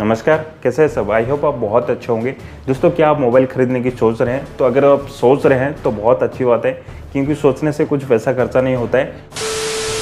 नमस्कार, कैसे हैं सब। आई होप आप बहुत अच्छे होंगे। दोस्तों, क्या आप मोबाइल खरीदने की सोच रहे हैं? तो अगर आप सोच रहे हैं तो बहुत अच्छी बात है, क्योंकि सोचने से कुछ पैसा खर्चा नहीं होता है।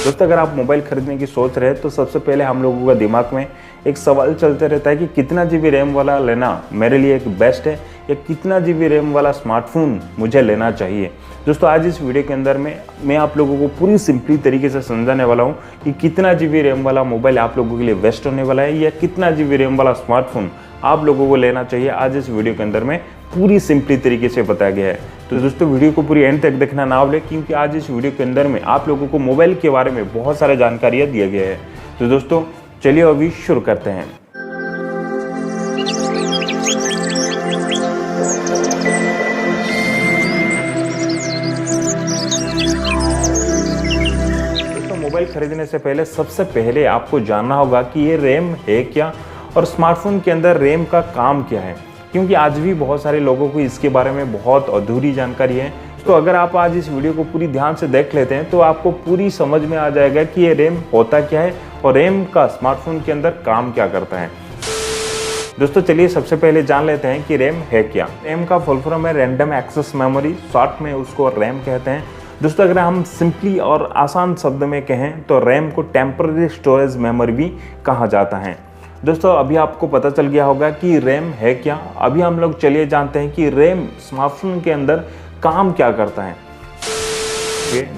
दोस्तों, अगर आप मोबाइल खरीदने की सोच रहे हैं तो सबसे पहले हम लोगों का दिमाग में एक सवाल चलते रहता है कि कितना जीबी रैम वाला लेना मेरे लिए एक बेस्ट है, या कितना जीबी रैम वाला स्मार्टफोन मुझे लेना चाहिए। दोस्तों, आज इस वीडियो के अंदर में मैं आप लोगों को पूरी सिंपली तरीके से समझाने वाला हूं कि कितना जीबी रैम वाला मोबाइल आप लोगों के लिए बेस्ट होने वाला है, या कितना जीबी रैम वाला स्मार्टफोन आप लोगों को लेना चाहिए। आज इस वीडियो के अंदर में पूरी सिंपली तरीके से बताया गया है। तो दोस्तों, वीडियो को पूरी एंड तक देखना ना भूलें, क्योंकि आज इस वीडियो के अंदर में आप लोगों को मोबाइल के बारे में बहुत सारे जानकारियाँ दिए गए हैं। तो दोस्तों, चलिए अभी शुरू करते हैं। मोबाइल खरीदने से पहले सबसे पहले आपको जानना होगा कि ये रैम है क्या, और स्मार्टफोन के अंदर रैम का काम क्या है, क्योंकि आज भी बहुत सारे लोगों को इसके बारे में बहुत अधूरी जानकारी है। तो अगर आप आज इस वीडियो को पूरी ध्यान से देख लेते हैं तो आपको पूरी समझ में आ जाएगा कि ये रैम होता क्या है और रैम का स्मार्टफोन के अंदर काम क्या करता है। दोस्तों, चलिए सबसे पहले जान लेते हैं कि रैम है क्या। रैम का फुल फॉर्म है रैंडम एक्सेस मेमोरी, शॉर्ट में उसको रैम कहते हैं। दोस्तों, अगर हम सिंपली और आसान शब्द में कहें तो रैम को टेम्पररी स्टोरेज मेमोरी भी कहा जाता है। दोस्तों, अभी आपको पता चल गया होगा कि रैम है क्या। अभी हम लोग चलिए जानते हैं कि रैम स्मार्टफोन के अंदर काम क्या करता है।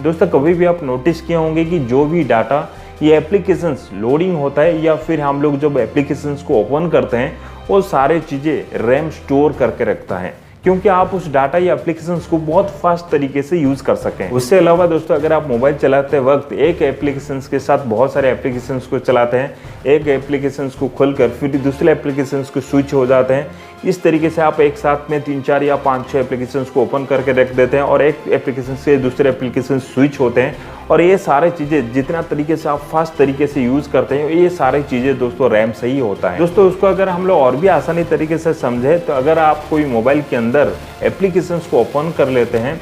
दोस्तों, कभी भी आप नोटिस किए होंगे कि जो भी डाटा ये एप्लीकेशंस लोडिंग होता है, या फिर हम लोग जब एप्लीकेशंस को ओपन करते हैं, वो सारे चीज़ें रैम स्टोर करके रखता है, क्योंकि आप उस डाटा या एप्लीकेशंस को बहुत फास्ट तरीके से यूज़ कर सकें। उससे अलावा दोस्तों, अगर आप मोबाइल चलाते वक्त एक एप्लीकेशंस के साथ बहुत सारे एप्लीकेशंस को चलाते हैं, एक एप्लीकेशंस को खोलकर फिर दूसरे एप्लीकेशंस को स्विच हो जाते हैं, इस तरीके से आप एक साथ में 3, 4 या 5, 6 एप्लीकेशंस को ओपन करके रख देते हैं और एक एप्लीकेशन से दूसरे एप्लीकेशन स्विच होते हैं, और ये सारी चीज़ें जितना तरीके से आप फास्ट तरीके से यूज़ करते हैं, ये सारी चीज़ें दोस्तों रैम से ही होता है। दोस्तों, उसको अगर हम लोग और भी आसानी तरीके से समझें तो अगर आप कोई मोबाइल के अंदर एप्लीकेशंस को ओपन कर लेते हैं,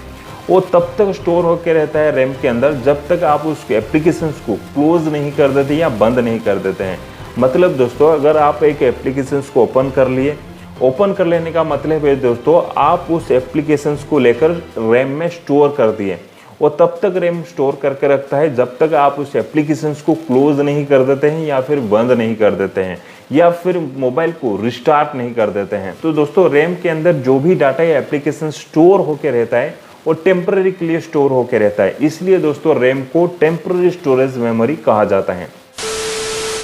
वो तब तक स्टोर होकर रहता है रैम के अंदर जब तक आप उस एप्लीकेशंस को क्लोज नहीं कर देते या बंद नहीं कर देते हैं। मतलब दोस्तों, अगर आप एक एप्लीकेशंस को ओपन कर लिए, ओपन कर लेने का मतलब है दोस्तों आप उस एप्लीकेशंस को लेकर रैम में स्टोर कर दिए। वो तब तक रैम स्टोर करके रखता है जब तक आप उस एप्लीकेशंस को क्लोज नहीं कर देते हैं, या फिर बंद नहीं कर देते हैं, या फिर मोबाइल को रिस्टार्ट नहीं कर देते हैं। तो दोस्तों, रैम के अंदर जो भी डाटा या एप्लीकेशन स्टोर होकर रहता है वो टेम्पररी के लिए स्टोर होकर रहता है। इसलिए दोस्तों रैम को टेम्पररी स्टोरेज मेमोरी कहा जाता है।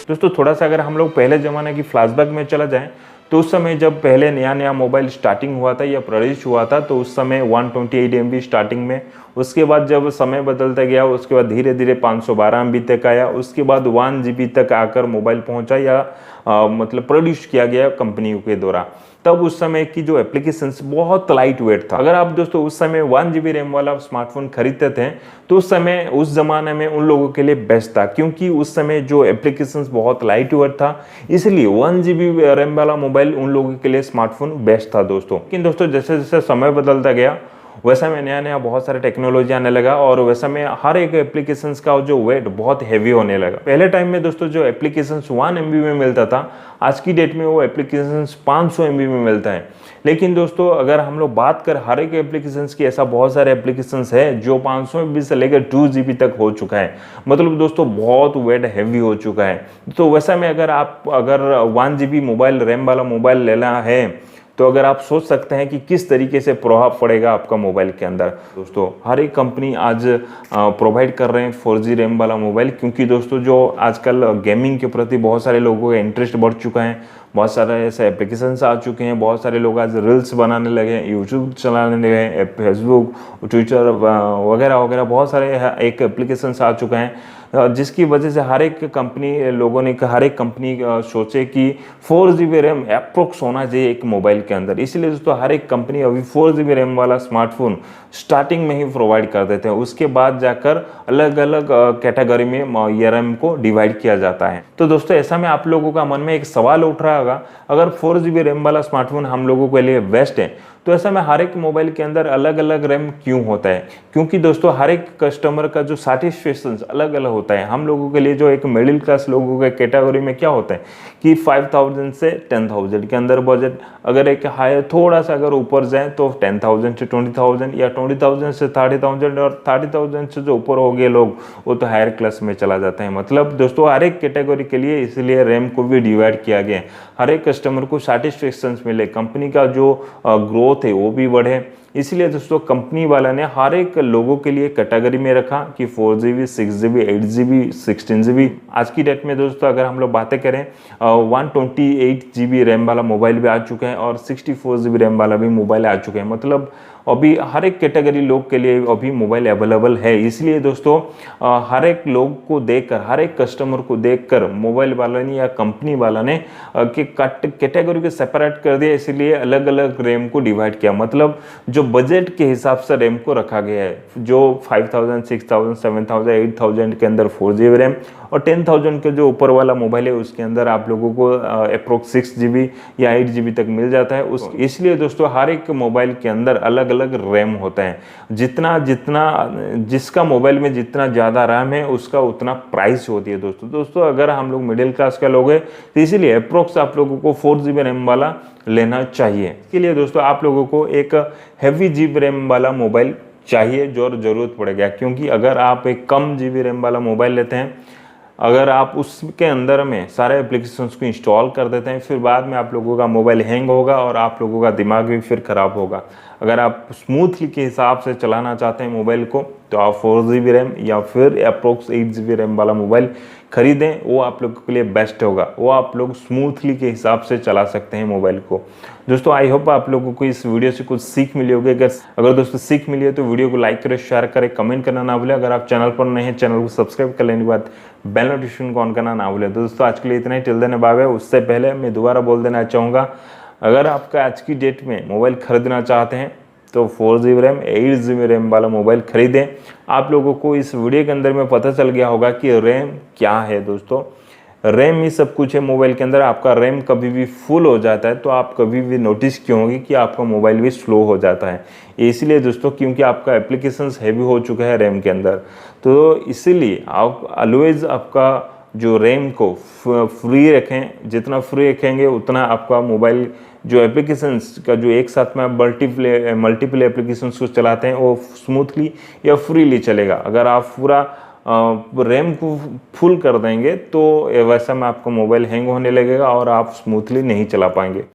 दोस्तों, थोड़ा सा अगर हम लोग पहले ज़माने की फ्लैशबैक में चला जाएं तो उस समय जब पहले नया नया मोबाइल स्टार्टिंग हुआ था या प्रोड्यूस हुआ था, तो उस समय 128 MB स्टार्टिंग में, उसके बाद जब समय बदलता गया उसके बाद धीरे धीरे 512 MB तक आया, उसके बाद 1 GB तक आकर मोबाइल पहुंचा, या मतलब प्रोड्यूस किया गया कंपनियों के द्वारा। तब उस समय की जो एप्लीकेशंस बहुत लाइट वेट था। अगर आप दोस्तों उस समय 1 GB रैम वाला स्मार्टफोन खरीदते थे तो उस समय उस ज़माने में उन लोगों के लिए बेस्ट था, क्योंकि उस समय जो एप्लीकेशंस बहुत लाइट वेट था, इसलिए 1 GB रैम वाला मोबाइल उन लोगों के लिए स्मार्टफोन बेस्ट था दोस्तों। लेकिन दोस्तों, जैसे जैसे समय बदलता गया वैसा में नया नया बहुत सारे टेक्नोलॉजी आने लगा, और वैसा में हर एक एप्लीकेशंस का जो वेट बहुत हैवी होने लगा। पहले टाइम में दोस्तों जो एप्लीकेशंस 1 MB में मिलता था, आज की डेट में वो एप्लीकेशंस 500 MB में मिलता है। लेकिन दोस्तों, अगर हम लोग बात कर हर एक एप्लीकेशंस की, ऐसा बहुत सारे एप्लीकेशंस है जो 500 MB से लेकर 2 GB तक हो चुका है। मतलब दोस्तों बहुत वेट हैवी हो चुका है। तो वैसा में अगर 1 GB मोबाइल रैम वाला मोबाइल लेना है, तो अगर आप सोच सकते हैं कि किस तरीके से प्रभाव पड़ेगा आपका मोबाइल के अंदर। दोस्तों, हर एक कंपनी आज प्रोवाइड कर रहे हैं 4G रैम वाला मोबाइल, क्योंकि दोस्तों जो आजकल गेमिंग के प्रति बहुत सारे लोगों का इंटरेस्ट बढ़ चुका है, बहुत सारे ऐसे एप्लीकेशंस आ चुके हैं, बहुत सारे लोग आज रील्स बनाने लगे हैं, यूट्यूब चलाने लगे हैं, फेसबुक, ट्विटर वगैरह वगैरह बहुत सारे एक एप्लीकेशंस आ चुके हैं, जिसकी वजह से हर एक कंपनी सोचे कि 4 GB रैम अप्रोक्स होना चाहिए एक मोबाइल के अंदर। इसलिए दोस्तों हर एक कंपनी अभी 4 GB रैम वाला स्मार्टफोन स्टार्टिंग में ही प्रोवाइड कर देते हैं, उसके बाद जाकर अलग अलग कैटेगरी में ये रैम को डिवाइड किया जाता है। तो दोस्तों ऐसा में आप लोगों का मन में एक सवाल उठ रहा होगा, अगर 4 GB रैम वाला स्मार्टफोन हम लोगों के लिए बेस्ट है तो ऐसा में हर एक मोबाइल के अंदर अलग अलग रैम क्यों होता है? क्योंकि दोस्तों हर एक कस्टमर का जो सैटिस्फैक्शन अलग अलग होता है। हम लोगों के लिए जो एक मिडिल क्लास लोगों के कैटेगरी में क्या होता है कि 5000 से 10000 के अंदर बजट, अगर एक हाई थोड़ा सा अगर ऊपर जाए तो 10000 से 20000 या 20000 से 30000, और 30000 से जो ऊपर हो गए लोग वो तो हायर क्लास में चला जाता है। मतलब दोस्तों हर एक कैटेगरी के लिए इसलिए रैम को भी डिवाइड किया गया है। हर एक कस्टमर को सैटिस्फैक्शन मिले, कंपनी का जो ग्रोथ है वो भी बढ़े, इसलिए दोस्तों कंपनी वाला ने हर एक लोगों के लिए कैटेगरी में रखा कि 4GB, 6GB, 8GB, 16GB। आज की डेट में दोस्तों अगर हम लोग बातें करें 128GB रैम वाला मोबाइल भी आ चुका है और 64GB रैम वाला भी मोबाइल आ चुके हैं। मतलब अभी हर एक कैटेगरी लोग के लिए अभी मोबाइल अवेलेबल है। इसलिए दोस्तों हर एक लोग को देखकर, हर एक कस्टमर को देखकर मोबाइल वाला ने या कंपनी वाला ने कैटेगरी को सेपरेट कर दिया, इसलिए अलग अलग रैम को डिवाइड किया। मतलब जो बजट के हिसाब से रैम को रखा गया है, जो 5000, 6000, 7000, 8000 के अंदर 4GB रैम और 10000 के जो ऊपर वाला मोबाइल है उसके अंदर आप लोगों को अप्रोक्स 6GB या 8GB तक मिल जाता है। इसलिए दोस्तों हर एक मोबाइल के अंदर अलग अलग रैम होता है। जिसका मोबाइल में जितना ज़्यादा रैम है उसका उतना प्राइस होती है। दोस्तों अगर हम लोग मिडिल क्लास के लोग हैं तो इसीलिए अप्रोक्स आप लोगों को 4GB रैम वाला लेना चाहिए। इसके लिए दोस्तों आप लोगों को एक हैवी GB रैम वाला मोबाइल चाहिए जो ज़रूरत पड़ेगा, क्योंकि अगर आप एक कम GB रैम वाला मोबाइल लेते हैं, अगर आप उसके अंदर में सारे एप्लीकेशंस को इंस्टॉल कर देते हैं, फिर बाद में आप लोगों का मोबाइल हैंग होगा और आप लोगों का दिमाग भी फिर ख़राब होगा। अगर आप स्मूथली के हिसाब से चलाना चाहते हैं मोबाइल को तो आप 4GB रैम या फिर अप्रोक्स 8GB रैम वाला मोबाइल खरीदें, वो आप लोगों के लिए बेस्ट होगा। वो आप लोग स्मूथली के हिसाब से चला सकते हैं मोबाइल को। दोस्तों आई होप आप लोगों को इस वीडियो से कुछ सीख मिली होगी। अगर दोस्तों सीख मिली है तो वीडियो को लाइक करें, शेयर करें, कमेंट करना ना भूलें। अगर आप चैनल पर नए हैं चैनल को सब्सक्राइब कर लेने के बाद बेल नोटिफिकेशन को ऑन करना ना भूलें। दोस्तों आज के लिए इतना ही, टिल देन बाय बाय। उससे पहले मैं दोबारा बोल देना चाहूँगा, अगर आपका आज की डेट में मोबाइल खरीदना चाहते हैं तो 4GB रैम, 8GB रैम वाला मोबाइल खरीदें। आप लोगों को इस वीडियो के अंदर में पता चल गया होगा कि रैम क्या है। दोस्तों रैम ही सब कुछ है मोबाइल के अंदर। आपका रैम कभी भी फुल हो जाता है तो आप कभी भी नोटिस क्यों होगी कि आपका मोबाइल भी स्लो हो जाता है। इसलिए दोस्तों क्योंकि आपका एप्लीकेशंस हैवी हो चुका है रैम के अंदर, तो इसीलिए आप ऑलवेज आपका जो रैम को फ्री रखें। जितना फ्री रखेंगे उतना आपका मोबाइल जो एप्लीकेशंस का जो एक साथ में आप मल्टीपल एप्लीकेशंस को चलाते हैं वो स्मूथली या फ्रीली चलेगा। अगर आप पूरा रैम को फुल कर देंगे तो वैसा में आपका मोबाइल हैंग होने लगेगा और आप स्मूथली नहीं चला पाएंगे।